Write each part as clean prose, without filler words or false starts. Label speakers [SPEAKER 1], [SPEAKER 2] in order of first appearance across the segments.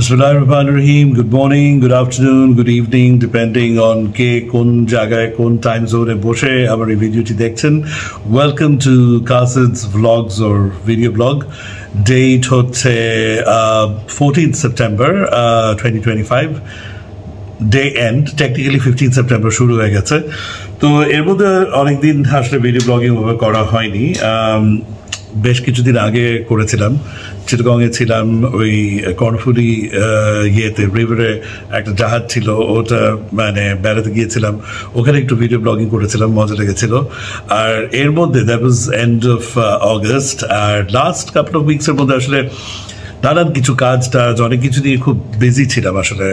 [SPEAKER 1] Bismillahirrahmanirrahim. Good morning, good afternoon, good evening, depending on ke kon jagay kon time zone e boshe amar ei video ti dekhchen. Welcome to Qasid's vlogs or video blog. Date hocche 14th September 2025. Day end, technically 15th September shuru hoye geche. To er moddhe onek din asle video blogging bhabe kora hoyni. বেশ কিছুদিন আগে করেছিলাম চিটাগংয়ে ছিলাম ওই কর্ণফুলি ইয়েতে রিভারে একটা জাহাজ ছিল ওটা মানে বেড়াতে গিয়েছিলাম ওখানে একটু ভিডিও ব্লগিং করেছিলাম মজা লেগেছিল আর এর মধ্যে that was end of August আর লাস্ট কাপল অফ উইকসের মধ্যে আসলে নানান কিছু কাজটা অনেক কিছু নিয়ে খুব বিজি ছিলাম আসলে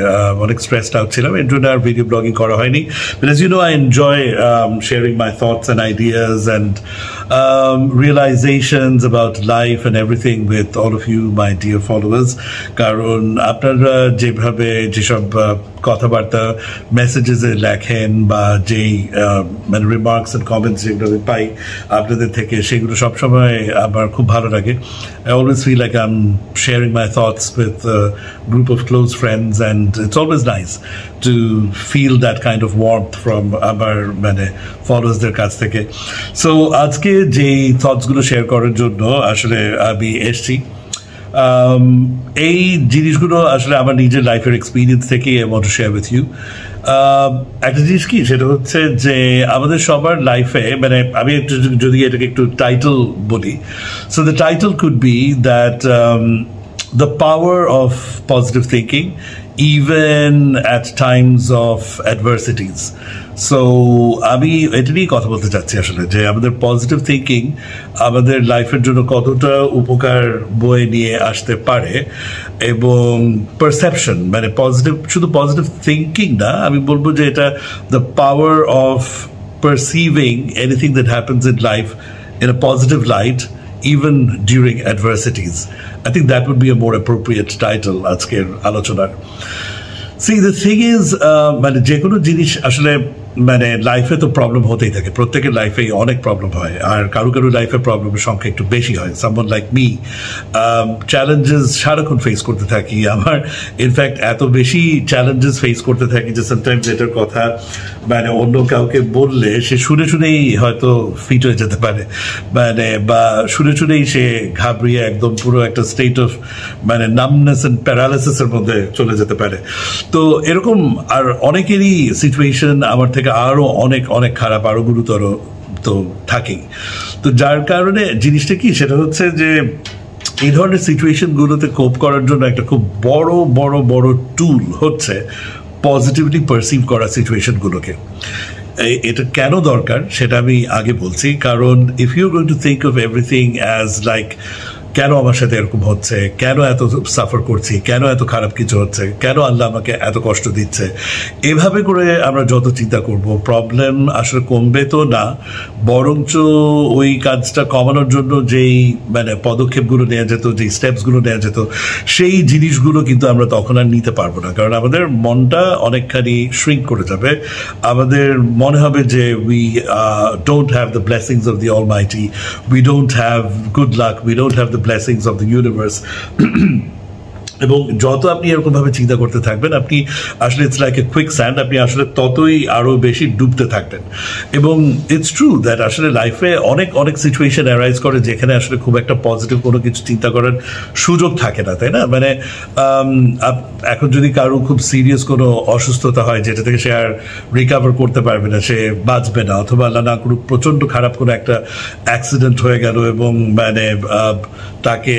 [SPEAKER 1] অনেক স্ট্রেসড আউট ছিলাম এর জন্য আর ভিডিও ব্লগিং করা হয়নি but as you know I enjoy sharing my thoughts and ideas and realizations about life and everything with all of you my dear followers কারণ আপনারা যেভাবে যেসব কথাবার্তা মেসেজেস এ লেখেন বা যেই মানে রিমার্কস এন্ড কমেন্টস যেগুলো পাই আপনাদের থেকে সেগুলো সবসময় আমার খুব ভালো লাগে I always feel like I'm sharing my thoughts with a group of close friends and it's always nice to feel that kind of warmth from our মানে followers দের কাছ থেকে so আজকে যে থটস গুলো শেয়ার করার জন্য আসলে আমি এসেছি এই জিনিসগুলো আসলে আমার নিজের লাইফের এক্সপিরিয়েন্স থেকে I want to share with you একটা জিনিস কি সেটা হচ্ছে যে আমাদের সবার লাইফে মানে আমি যদি এটাকে একটু টাইটেল বলি so the title could be that the power of positive thinking even at times of adversities so আমি এটা নিয়ে কথা বলতে চাচ্ছি আসলে যে আমাদের পজিটিভ থিঙ্কিং আমাদের লাইফের জন্য কতটা উপকার বয়ে নিয়ে আসতে পারে এবং পারসেপশন মানে পজিটিভ শুধু পজিটিভ থিঙ্কিং না আমি বলবো যে এটা the power of perceiving anything that happens in life in a positive light even during adversities. I think that would be a more appropriate title আজকের আলোচনার See the thing is মানে যে কোনো জিনিস আসলে মানে লাইফে তো প্রবলেম হতেই থাকে প্রত্যেকের লাইফে অনেক প্রবলেম হয় আর কারো কারো লাইফে প্রবলেমের সংখ্যা একটু বেশি হয় সামওয়ান লাইক মি চ্যালেঞ্জেস সারাক্ষণ ফেস করতে থাকি আমার ইনফ্যাক্ট এত বেশি চ্যালেঞ্জেস ফেস করতে থাকি যে সামটাইমস এটার কথা মানে অন্য কাউকে বললে সে শুনে শুনেই হয়তো ফিট হয়ে যেতে পারে মানে বা শুনে শুনেই সে ঘাবড়িয়ে একদম পুরো একটা স্টেট অফ মানে নামনেস এন্ড প্যারালাইসিসের মধ্যে চলে যেতে পারে তো এরকম আর অনেকেরই সিচুয়েশন আমার থেকে আরো অনেক অনেক খারাপ আরো গুরুতর তো থাকেই তো যার কারণে জিনিসটা কি সেটা হচ্ছে যে এই ধরনের সিচুয়েশন গুলোতে কোপ করার জন্য একটা খুব বড় বড় বড় টুল হচ্ছে পজিটিভলি পারসিভ করা সিচুয়েশন গুলোকে এটা কেন দরকার সেটা আমি আগে বলছি কারণ if you are going to think of everything as like কেন আমার সাথে এরকম হচ্ছে কেন এত সাফার করছি কেন এত খারাপ কিছু হচ্ছে কেন আল্লাহ আমাকে এত কষ্ট দিচ্ছে এভাবে করে আমরা যত চিন্তা করব প্রবলেম আসলে কমবে তো না বরঞ্চ ওই কাজটা কমানোর জন্য যেই মানে পদক্ষেপগুলো নেওয়া যেত যেই স্টেপসগুলো নেওয়া যেত সেই জিনিসগুলো কিন্তু আমরা তখন আর নিতে পারবো না কারণ আমাদের মনটা অনেকখানি শ্রিঙ্ক করে যাবে আমাদের মনে হবে যে we don't have the blessings of the Almighty we don't have good luck we don't have blessings of the universe এবং যত আপনি এরকম ভাবে চিন্তা করতে থাকবেন আপনি আসলে it's like a quicksand আপনি আসলে ততই আরো বেশি ডুবতে থাকবেন এবং ইটস ট্রু দ্যাট আসলে লাইফে অনেক অনেক সিচুয়েশন অ্যারাইজ করে যেখানে আসলে খুব একটা পজিটিভ কোনো কিছু চিন্তা করার সুযোগ থাকে না তাই না মানে এখন যদি কারো খুব সিরিয়াস কোনো অসুস্থতা হয় যেটা থেকে সে আর রিকভার করতে পারবে না সে বাঁচবে না অথবা আল্লাহ না করুক প্রচন্ড খারাপ কোনো একটা অ্যাক্সিডেন্ট হয়ে গেল এবং মানে তাকে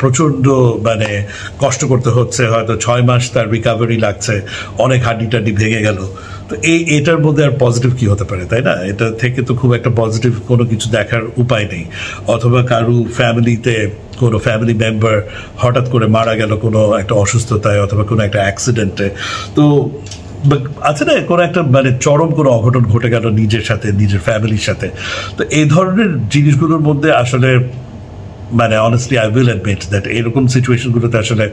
[SPEAKER 1] প্রচন্ড মানে কষ্ট করতে হচ্ছে হয়তো 6 মাস তার রিকভারি লাগছে অনেক হাড্ডি টাড্ডি ভেঙে গেল তো এটার মধ্যে আর পজিটিভ কি হতে পারে তাই না এটা থেকে তো খুব একটা পজিটিভ কোনো কিছু দেখার উপায় নেই অথবা কারো ফ্যামিলিতে কোনো ফ্যামিলি মেম্বার হঠাৎ করে মারা গেল কোনো একটা অসুস্থতায় অথবা কোনো একটা অ্যাক্সিডেন্টে তো আছে না কোনো একটা মানে চরম কোনো অঘটন ঘটে গেল নিজের সাথে নিজের ফ্যামিলির সাথে তো এই ধরনের জিনিসগুলোর মধ্যে আসলে মানে honestly I will admit that এরকম সিচুয়েশনগুলোতে আসলে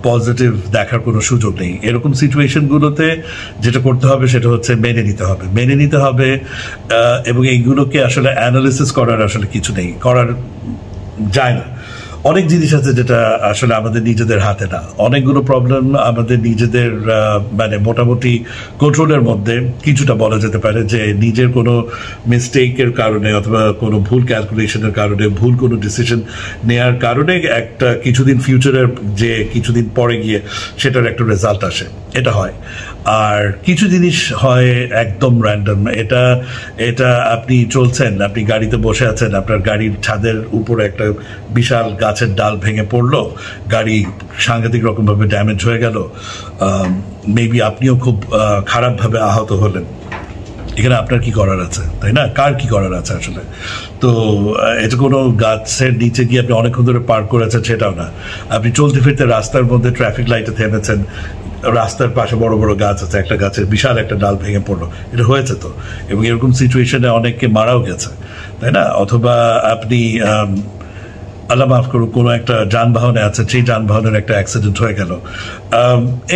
[SPEAKER 1] পজিটিভ দেখার কোনো সুযোগ নেই এরকম সিচুয়েশনগুলোতে যেটা করতে হবে সেটা হচ্ছে মেনে নিতে হবে এবং এইগুলোকে আসলে অ্যানালিসিস করার আসলে কিছু নেই করার যায় না অনেক জিনিস আছে যেটা আসলে আমাদের নিজেদের হাতে না, অনেকগুলো প্রবলেম আমাদের নিজেদের মানে মোটামুটি কন্ট্রোলের মধ্যে। কিছুটা বলা যেতে পারে যে নিজের কোনো মিস্টেকের কারণে অথবা কোনো ভুল ক্যালকুলেশনের কারণে, ভুল কোনো ডিসিশন নেওয়ার কারণে একটা কিছুদিন ফিউচারের যে কিছুদিন পরে গিয়ে সেটার একটা রেজাল্ট আসে, এটা হয়। আর কিছু জিনিস হয় একদম র্যান্ডম। এটা আপনি চলছেন, আপনি গাড়িতে বসে আছেন, আপনার গাড়ির ছাদের উপরে একটা বিশাল গাছের ডাল ভেঙে পড়লো, গাড়ি সাংঘাতিক রকমভাবে ড্যামেজ হয়ে গেল, মেবি আপনিও খুব খারাপভাবে আহত হলেন। এখানে আপনার কি করার আছে, তাই না? কার কি করার আছে আসলে? তো এটা কোনো গাছের নিচে গিয়ে আপনি অনেকক্ষণ ধরে পার্ক করেছেন সেটাও না, আপনি চলতে ফিরতে রাস্তার মধ্যে ট্রাফিক লাইটে থেমেছেন, রাস্তার পাশে বড় বড় গাছ আছে, একটা গাছের বিশাল একটা ডাল ভেঙে পড়লো, এটা হয়েছে তো। এবং এরকম সিচুয়েশনে অনেককে মারাও গেছে, তাই না? অথবা আপনি আল্লাহ মাফ করুক কোনো একটা যানবাহনে আছে, সেই যানবাহনের একটা অ্যাক্সিডেন্ট হয়ে গেল,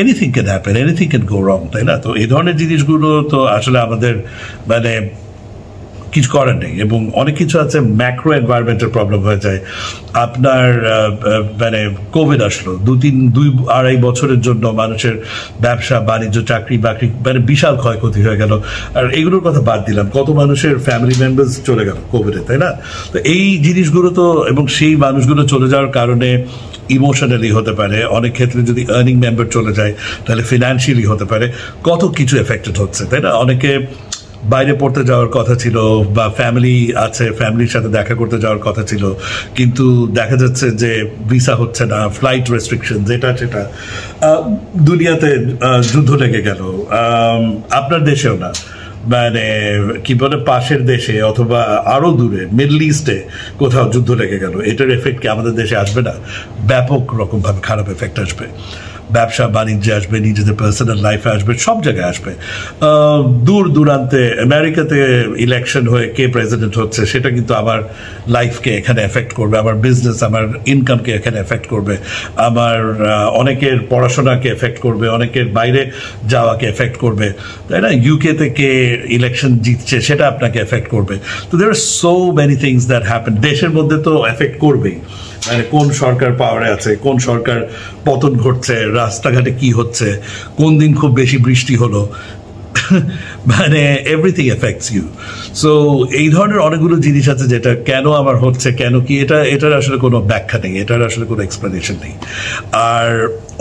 [SPEAKER 1] anything can happen, anything can go wrong, তাই না? তো এই ধরনের জিনিসগুলো তো আসলে আমাদের মানে কিছু করার নেই। এবং অনেক কিছু আছে ম্যাক্রো এনভায়রনমেন্টের প্রবলেম হয়ে যায়। আপনার মানে কোভিড আসলো, 2-2.5 বছরের জন্য মানুষের ব্যবসা বাণিজ্য, চাকরি বাকরি মানে বিশাল ক্ষয়ক্ষতি হয়ে গেল। আর এগুলোর কথা বাদ দিলাম, কত মানুষের ফ্যামিলি মেম্বার্স চলে গেল কোভিডে, তাই না? তো এই জিনিসগুলো তো, এবং সেই মানুষগুলো চলে যাওয়ার কারণে ইমোশনালি হতে পারে, অনেক ক্ষেত্রে যদি আর্নিং মেম্বার চলে যায় তাহলে ফিনান্সিয়ালি হতে পারে, কত কিছু এফেক্টেড হচ্ছে, তাই না? অনেকে বাইরে পড়তে যাওয়ার কথা ছিল, বা ফ্যামিলি আছে, ফ্যামিলির সাথে দেখা করতে যাওয়ার কথা ছিল, কিন্তু দেখা যাচ্ছে যে ভিসা হচ্ছে না, ফ্লাইট রেস্ট্রিকশন, যেটা সেটা দুনিয়াতে যুদ্ধ লেগে গেল। আপনার দেশেও না, মানে কি বলে পাশের দেশে অথবা আরো দূরে মিডল ইস্টে কোথাও যুদ্ধ লেগে গেল, এটার এফেক্ট কি আমাদের দেশে আসবে না? ব্যাপক রকমভাবে খারাপ এফেক্ট আসবে, ব্যবসা বাণিজ্যে আসবে, নিজেদের পার্সোনাল লাইফে আসবে, সব জায়গায় আসবে। দূর দূরান্তে আমেরিকাতে ইলেকশন হয়ে কে প্রেসিডেন্ট হচ্ছে সেটা কিন্তু আমার লাইফকে এখানে এফেক্ট করবে, আমার বিজনেস, আমার ইনকামকে এখানে এফেক্ট করবে, আমার অনেকের পড়াশোনাকে এফেক্ট করবে, অনেকের বাইরে যাওয়াকে এফেক্ট করবে, তাই না? ইউকেতে কে ইলেকশন জিতছে সেটা আপনাকে এফেক্ট করবে। তো there are so many things that happen. দেশের মধ্যে তো এফেক্ট করবেই, মানে কোন সরকার পাওয়ারে আছে, কোন সরকার পতন ঘটছে, রাস্তাঘাটে কি হচ্ছে, কোন দিন খুব বেশি বৃষ্টি হলো, মানে এভরিথিং এফেক্টস ইউ। সো এই ধরনের অনেকগুলো জিনিস আছে যেটা কেন আমার হচ্ছে, কেন কি, এটার আসলে কোনো ব্যাখ্যা নেই, এটার আসলে কোনো এক্সপ্লেনেশন নেই। আর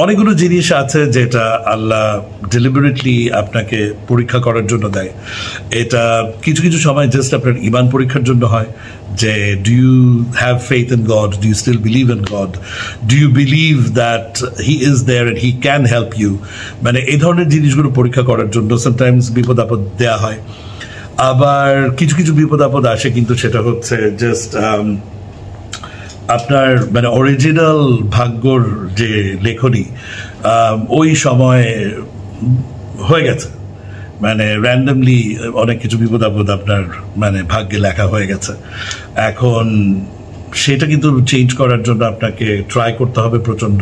[SPEAKER 1] অনেকগুলো জিনিস আছে যেটা আল্লাহ ডেলিবারেটলি আপনাকে পরীক্ষা করার জন্য দেয়। এটা কিছু কিছু সময় জাস্ট আপনার ঈমান পরীক্ষার জন্য হয়, যে do you have faith in God, do you still believe in God, do you believe that he is there and he can help you, মানে এই ধরনের জিনিসগুলো পরীক্ষা করার জন্য সামটাইমস বিপদ আপদ দেওয়া হয়। আবার কিছু কিছু বিপদ আপদ আসে, কিন্তু সেটা হচ্ছে জাস্ট আপনার মানে অরিজিনাল ভাগ্যর যে লেখনী ওই সময় হয়ে গেছে, মানে র্যান্ডমলি অনেক কিছু বিপদ আপদ আপনার মানে ভাগ্যে লেখা হয়ে গেছে। এখন সেটা কিন্তু চেঞ্জ করার জন্য আপনাকে ট্রাই করতে হবে, প্রচণ্ড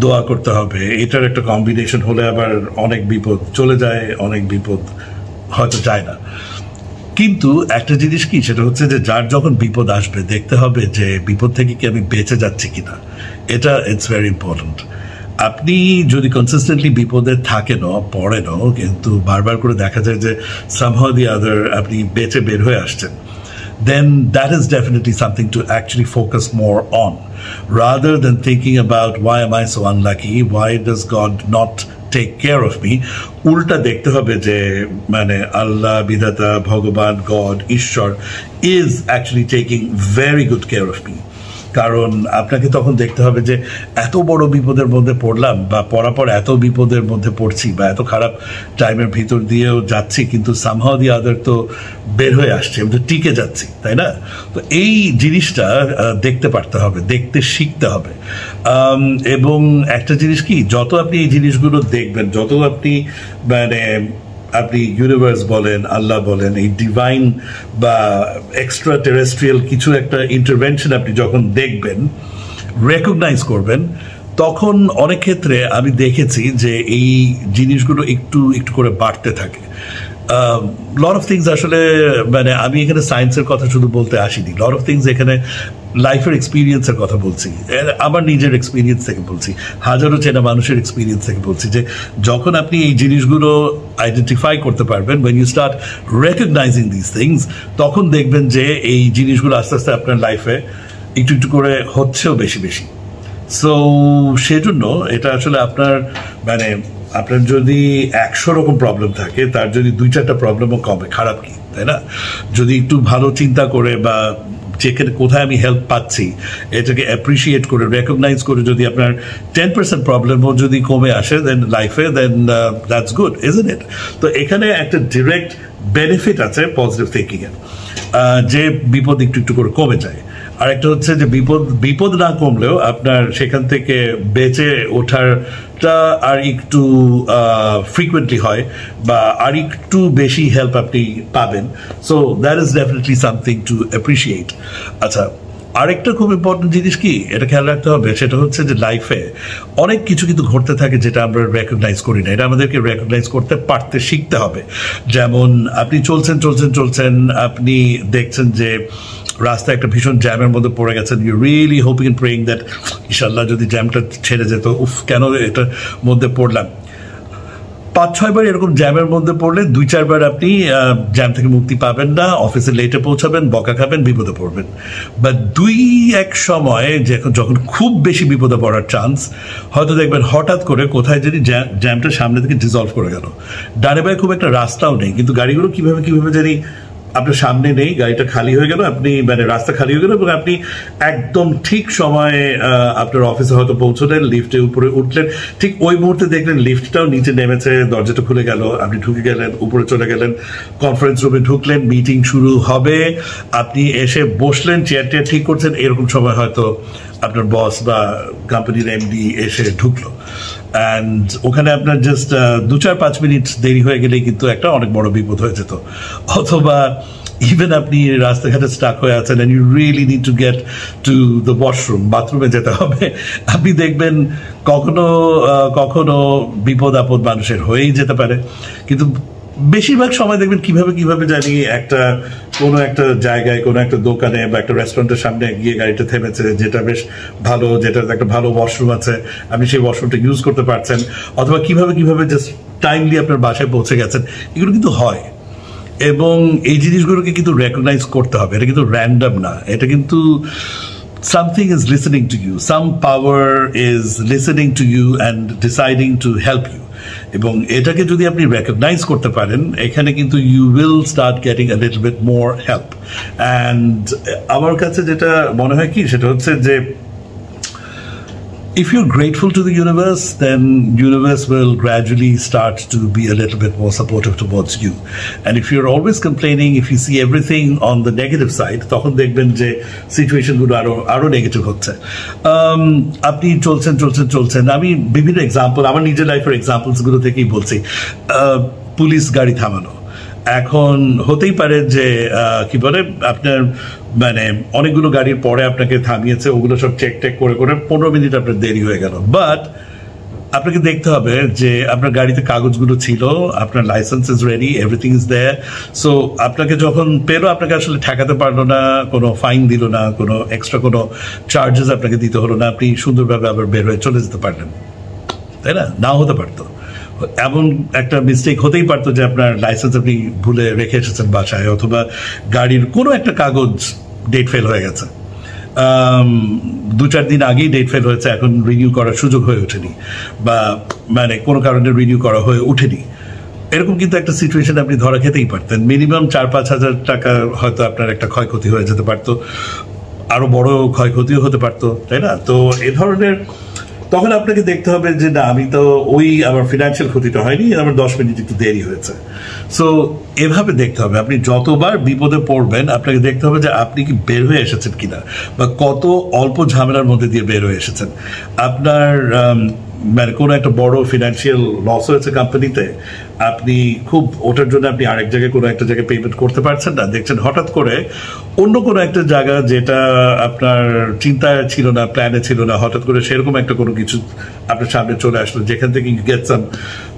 [SPEAKER 1] দোয়া করতে হবে। এটার একটা কম্বিনেশন হলে আবার অনেক বিপদ চলে যায়, অনেক বিপদ হয়তো যায় না। কিন্তু একটা জিনিস কি, সেটা হচ্ছে যে যার যখন বিপদ আসবে দেখতে হবে যে বিপদ থেকে কি আমি বেঁচে যাচ্ছি কিনা, এটা ইটস ভেরি ইম্পর্টেন্ট। আপনি যদি কনসিস্টেন্টলি বিপদে থাকেনও পড়েনও, কিন্তু বারবার করে দেখা যায় যে somehow the other আপনি বেঁচে বের হয়ে আসছেন, then that is definitely something to actually focus more on, rather than thinking about why am I so unlucky, why does God not take care of me. উল্টা দেখতে হবে যে মানে আল্লাহ, বিধাতা, ভগবান, গড, ঈশ্বর is actually taking very good care of me. কারণ আপনাকে তখন দেখতে হবে যে এত বড় বিপদের মধ্যে পড়লাম, বা পড়ার পর এত বিপদের মধ্যে পড়ছি, বা এত খারাপ টাইমের ভিতর দিয়েও যাচ্ছি, কিন্তু somehow the other তো বের হয়ে আসছে, আমি তো টিকে যাচ্ছি, তাই না? তো এই জিনিসটা দেখতে পারতে হবে, দেখতে শিখতে হবে। এবং একটা জিনিস কি, যত আপনি এই জিনিসগুলো দেখবেন, যত আপনি মানে আপনি ইউনিভার্স বলেন, আল্লাহ বলেন, এই ডিভাইন বা এক্সট্রা টেরেস্ট্রিয়াল কিছু একটা ইন্টারভেনশন আপনি যখন দেখবেন, রেকগনাইজ করবেন, তখন অনেক ক্ষেত্রে আমি দেখেছি যে এই জিনিসগুলো একটু একটু করে বাড়তে থাকে। লট অফ থিংস আসলে মানে আমি এখানে সায়েন্সের কথা শুধু বলতে আসিনি, লট অফ থিংস এখানে লাইফের এক্সপিরিয়েন্সের কথা বলছি, আমার নিজের এক্সপিরিয়েন্স থেকে বলছি, হাজারো চেনা মানুষের এক্সপিরিয়েন্স থেকে বলছি যে যখন আপনি এই জিনিসগুলো আইডেন্টিফাই করতে পারবেন, when you start recognizing these things, তখন দেখবেন যে এই জিনিসগুলো আস্তে আস্তে আপনার লাইফে একটু একটু করে হচ্ছেও বেশি বেশি। সো সেজন্য এটা আসলে আপনার মানে আপনার যদি 100 রকম প্রবলেম থাকে, তার যদি 2-4টা প্রবলেমও কমে, খারাপ কি, তাই না? যদি একটু ভালো চিন্তা করে বা যেখানে কোথায় আমি হেল্প পাচ্ছি এটাকে অ্যাপ্রিসিয়েট করে রেকগনাইজ করে যদি আপনার 10% প্রবলেমও যদি কমে আসে দেন লাইফে, দেন দ্যাটস গুড, ইজন্ট ইট? তো এখানে একটা ডিরেক্ট বেনিফিট আছে পজিটিভ থিঙ্কিং এর, যে বিপদ একটু একটু করে কমে যায়। আর একটা হচ্ছে যে বিপদ না কমলেও আপনার সেখান থেকে বেঁচে ওঠারটা আর একটু ফ্রিকুয়েন্টলি হয় বা আর একটু বেশি হেল্প আপনি পাবেন। So that is definitely something two appreciate. আচ্ছা, আরেকটা খুব ইম্পর্টেন্ট জিনিস কি এটা খেয়াল রাখতে হবে, সেটা হচ্ছে যে লাইফে অনেক কিছু কিন্তু ঘটতে থাকে যেটা আমরা রেকগনাইজ করি না, এটা আমাদেরকে রেকগনাইজ করতে পারতে শিখতে হবে। যেমন আপনি চলছেন, আপনি দেখছেন যে রাস্তায় একটা ভীষণ জ্যামের মধ্যে পড়ে গেছেন, you really hoping and praying that ইনশাআল্লাহ যদি জ্যামটা ছেড়ে যেত, উফ কেন এটার মধ্যে পড়লাম। 5-6 বার এরকম জ্যামের মধ্যে পড়লে 2-4 বার আপনি জ্যাম থেকে মুক্তি পাবেন না, অফিসে লেটে পৌঁছাবেন, বকা খাবেন, বিপদে পড়বেন। বা 2-1 সময় যখন খুব বেশি বিপদে পড়ার চান্স, হয়তো দেখবেন হঠাৎ করে কোথায় যদি জ্যামটা সামনে থেকে ডিসলভ করে গেল, ডানে বায়ে খুব একটা রাস্তাও নেই, কিন্তু গাড়িগুলো কিভাবে জানি আপনার সামনে নেই, গাড়িটা খালি হয়ে গেল, আপনি মানে রাস্তা খালি হয়ে গেল এবং আপনি একদম ঠিক সময়ে আপনার অফিসে হয়তো পৌঁছলেন, লিফটের উপরে উঠলেন, ঠিক ওই মুহূর্তে দেখলেন লিফটটাও নিচে নেমেছে, দরজাটা খুলে গেল, আপনি ঢুকে গেলেন, উপরে চলে গেলেন, কনফারেন্স রুমে ঢুকলেন, মিটিং শুরু হবে, আপনি এসে বসলেন, চেয়ার ঠিক করছেন, এরকম সময় হয়তো আপনার বস বা কোম্পানির এমডি এসে ঢুকলো, অ্যান্ড ওখানে আপনার জাস্ট 2-4-5 মিনিট দেরি হয়ে গেলেই কিন্তু একটা অনেক বড় বিপদ হয়ে যেত। অথবা ইভেন আপনি রাস্তাঘাটে স্টাক হয়ে আছেন and you really need to get to the washroom, বাথরুমে যেতে হবে, আপনি দেখবেন কখনো বিপদ আপদ মানুষের হয়েই যেতে পারে, কিন্তু বেশিরভাগ সময় দেখবেন কিভাবে জানি কোনো একটা জায়গায়, কোনো একটা দোকানে বা একটা রেস্টুরেন্টের সামনে গিয়ে গাড়িটা থেমেছে, যেটা বেশ ভালো, যেটা একটা ভালো ওয়াশরুম আছে, আপনি সেই ওয়াশরুমটা ইউজ করতে পারছেন, অথবা কিভাবে জাস্ট টাইমলি আপনার বাসায় পৌঁছে গেছেন, এগুলো কিন্তু হয়। এবং এই জিনিসগুলোকে কিন্তু রেকগনাইজ করতে হবে, এটা কিন্তু র্যান্ডম না, এটা কিন্তু something is listening to you, some power is listening to you and deciding to help you, এবং এটাকে যদি আপনি রেকগনাইজ করতে পারেন, এখানে কিন্তু you will start getting a little bit more help. And আমার কাছে যেটা মনে হয় কি, সেটা হচ্ছে যে if you're grateful to the universe, then universe will gradually start to be a little bit more supportive towards you. And if you're always complaining, if you see everything on the negative side, তখন দেখবেন যে situation গুলো আরো negative হচ্ছে। আপনি চলছেন, আমি বিভিন্ন এক্সাম্পল আমার নিজের লাইফের এক্সাম্পলস গুলো থেকেই বলছি। পুলিশ গাড়ি থামানো, এখন হতেই পারে যে কি বলে আপনার মানে অনেকগুলো গাড়ির পরে আপনাকে থামিয়েছে, ওগুলো সব চেক করে 15 মিনিট আপনার দেরি হয়ে গেল, বাট আপনাকে দেখতে হবে যে আপনার গাড়িতে কাগজগুলো ছিল, আপনার licence is ready, everything is there. So আপনাকে যখন পেলো, আপনাকে আসলে ঠেকাতে পারলো না, কোনো ফাইন দিল না, কোনো এক্সট্রা কোনো চার্জেস আপনাকে দিতে হলো না, আপনি সুন্দরভাবে আবার বের হয়ে চলে যেতে পারলেন, তাই না? নাও হতে পারতো, এমন একটা মিস্টেক হতেই পারতো যে আপনার লাইসেন্স আপনি ভুলে রেখে এসেছেন বাসায়, অথবা গাড়ির কোনো একটা কাগজ ডেট ফেল হয়ে গেছে, 2-4 দিন আগেই ডেট ফেল হয়েছে, এখন রিনিউ করার সুযোগ হয়ে ওঠেনি, বা মানে কোনো কারণে রিনিউ করা হয়ে ওঠেনি, এরকম কিন্তু একটা সিচুয়েশন আপনি ধরা খেতেই পারতেন। মিনিমাম 4-5 হাজার টাকা হয়তো আপনার একটা ক্ষয়ক্ষতি হয়ে যেতে পারতো, আরো বড় ক্ষয়ক্ষতিও হতে পারতো, তাই না? তো এ ধরনের তখন আপনাকে দেখতে হবে যে না, আমি তো আমার ফিনান্সিয়াল ক্ষতিটা হয়নি, আমার 10 মিনিট একটু দেরি হয়েছে। সো এভাবে দেখতে হবে, আপনি যতবার বিপদে পড়বেন আপনাকে দেখতে হবে যে আপনি কি বের হয়ে এসেছেন কিনা, বা কত অল্প ঝামেলার মধ্যে দিয়ে বের হয়ে এসেছেন। আপনার মানে কোনো একটা বড় ফিনান্সিয়াল লস হয়েছে কোম্পানিতে, আপনি খুব ওটার জন্য আপনি আরেক জায়গায় কোনো একটা জায়গায় পেমেন্ট করতে পারছেন না, দেখছেন হঠাৎ করে অন্য কোনো একটা জায়গা যেটা আপনার চিন্তায় ছিল না, প্ল্যানে ছিল না, হঠাৎ করে সেরকম একটা কোনো কিছু আপনার সামনে চলে আসলো যেখান থেকে ইউ গেট সাম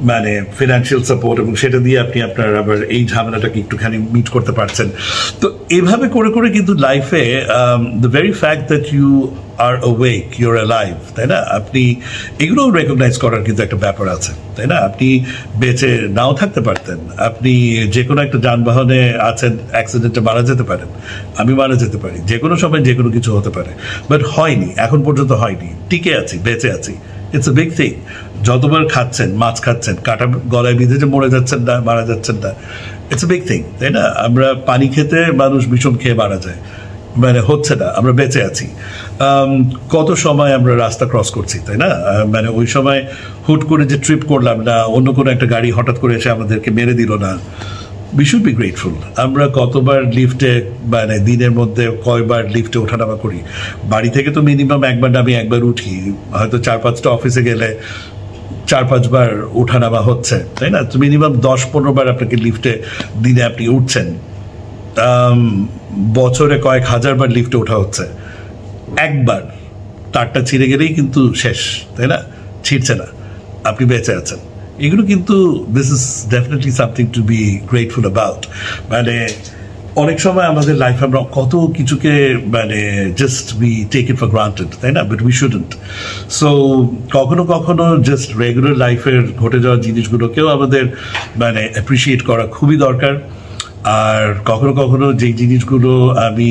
[SPEAKER 1] মানে ফিনান্সিয়াল সাপোর্ট, এবং সেটা দিয়ে আপনি আপনার আবার এই ঝামেলাটাকে একটুখানি মিট করতে পারছেন। তো এভাবে করে করে কিন্তু লাইফে the very fact that you are awake, your alive, তাই না, আপনি এগুলো রেকগনাইজ করার কিন্তু একটা ব্যাপার আছে, তাই না। আপনি বেঁচে নাও থাকতে পারতেন, আপনি যে কোনো একটা যানবাহনে আছেন, অ্যাক্সিডেন্টে মারা যেতে পারেন, আমি মারা যেতে পারি, যে কোনো সময় যে কোনো কিছু হতে পারে, বাট হয়নি, এখন পর্যন্ত হয়নি, টিকে আছি, বেঁচে আছি। It's a big thing. যতবার খাচ্ছেন, মাছ খাচ্ছেন, কাটা গলায় বিঁধে যে মরে যাচ্ছেন না, মারা যাচ্ছেন না, ইটস এ বিগ থিং, তাই না। আমরা পানি খেতে মানুষ বিষম খেয়ে মারা যায়, মানে হচ্ছে না, আমরা বেঁচে আছি। কত সময় আমরা রাস্তা ক্রস করছি, তাই না, মানে ওই সময় হুট করে যে ট্রিপ করলাম না, অন্য কোনো একটা গাড়ি হঠাৎ করে এসে আমাদেরকে মেরে দিল না, we should be grateful। আমরা কতবার লিফটে, মানে দিনের মধ্যে কয়বার লিফটে ওঠানামা করি, বাড়ি থেকে তো মিনিমাম একবার নামি একবার উঠি, হয়তো 4-5টা অফিসে গেলে 4-5 বার ওঠানামা হচ্ছে, তাই না। তো মিনিমাম 10-15 বার আপনাকে লিফটে দিনে আপনি উঠছেন, বছরে কয়েক হাজার বার লিফটে ওঠা হচ্ছে, একবার তারটা ছিঁড়ে গেলেই কিন্তু শেষ, তাই না, ছিঁড়ছে না, আপনি বেঁচে আছেন। এগুলো কিন্তু this is definitely something to be grateful about. মানে অনেক সময় আমাদের লাইফ আমরা কত কিছুকে মানে just we take it for granted, তাই না, বাট উই শুডন্ট। সো কখনো কখনো জাস্ট রেগুলার লাইফের ঘটে যাওয়া জিনিসগুলোকেও আমাদের মানে অ্যাপ্রিসিয়েট করা খুবই দরকার। আর কখনো কখনো যেই জিনিসগুলো আমি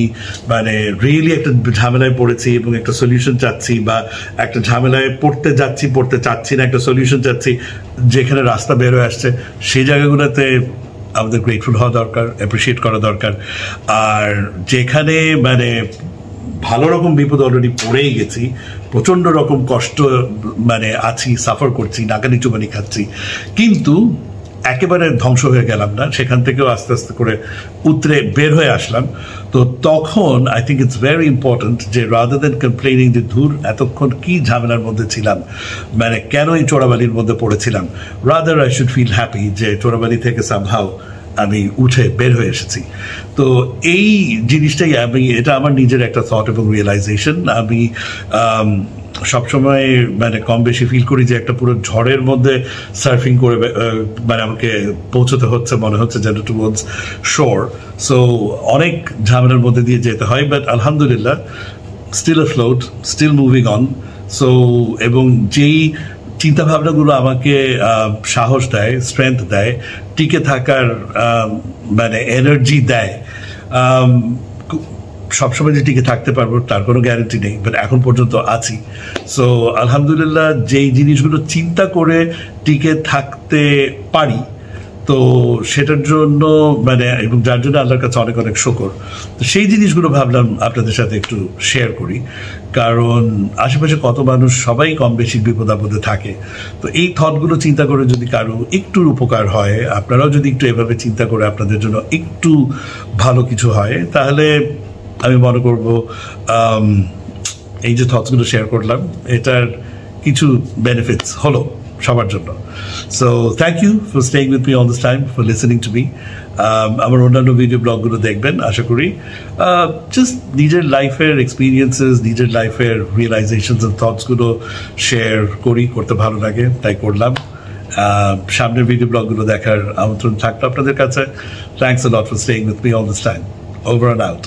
[SPEAKER 1] মানে রিয়েলি একটা ঝামেলায় পড়েছি এবং একটা সলিউশন চাচ্ছি, বা একটা ঝামেলায় পড়তে চাচ্ছি না, একটা সলিউশন চাচ্ছি, যেখানে রাস্তা বের হয়ে আসছে, সেই জায়গাগুলোতে আমাদের গ্রেটফুল হওয়া দরকার, অ্যাপ্রিসিয়েট করা দরকার। আর যেখানে মানে ভালো রকম বিপদ অলরেডি পড়েই গেছি, প্রচণ্ড রকম কষ্ট মানে আছি, সাফার করছি, নাকানি চুবানি খাচ্ছি, কিন্তু একেবারে ধ্বংস হয়ে গেলাম না, সেখান থেকেও আস্তে আস্তে করে উতরে বের হয়ে আসলাম। তো তখন I think it's very important যে রাদার দেন কমপ্লেনিং যে ধুর এতক্ষণ কি ঝামেলার মধ্যে ছিলাম, মানে কেন এই চোরাবালির মধ্যে পড়েছিলাম, rather I should feel happy যে চোরাবালি থেকে সামহাউ আমি উঠে বের হয়ে এসেছি। তো এই জিনিসটাই এটা আমার নিজের একটা থট এবং রিয়েলাইজেশন। আমি সবসময় মানে কম বেশি ফিল করি যে একটা পুরো ঝড়ের মধ্যে সার্ফিং করে মানে আমাকে পৌঁছতে হচ্ছে, মনে হচ্ছে যেন টুয়ার্ডস শোর। সো অনেক ঝামেলার মধ্যে দিয়ে যেতে হয়, বাট আলহামদুলিল্লাহ still afloat, still moving on. So এবং যেই চিন্তাভাবনাগুলো আমাকে সাহস দেয়, স্ট্রেংথ দেয়, টিকে থাকার মানে এনার্জি দেয়, সবসময় যে টিকে থাকতে পারবো তার কোনো গ্যারান্টি নেই, বাট এখন পর্যন্ত আছি। সো আলহামদুলিল্লাহ যেই জিনিসগুলো চিন্তা করে টিকে থাকতে পারি, তো সেটার জন্য মানে এবং যার জন্য আল্লাহর কাছে অনেক অনেক শুকর। তো সেই জিনিসগুলো ভাবলাম আপনাদের সাথে একটু শেয়ার করি, কারণ আশেপাশে কত মানুষ সবাই কম বেশি বিপদ আপদে থাকে। তো এই থটগুলো চিন্তা করে যদি কারো একটু উপকার হয়, আপনারাও যদি একটু এভাবে চিন্তা করে আপনাদের জন্য একটু ভালো কিছু হয়, তাহলে আমি মনে করব এই যে থটসগুলো শেয়ার করলাম এটার কিছু বেনিফিটস হলো সবার জন্য। So thank you for staying with me all this time, for listening to me. আমার অন্যান্য ভিডিও ব্লগগুলো দেখবেন আশা করি। জাস্ট নিজের লাইফের এক্সপিরিয়েন্সেস, নিজের লাইফের রিয়েলাইজেশনস এন্ড থটসগুলো শেয়ার করতে ভালো লাগে, তাই করলাম। সামনের ভিডিও ব্লগগুলো দেখার আমন্ত্রণ থাকলো আপনাদের কাছে। Thanks a lot for staying with me all this time. Over and out.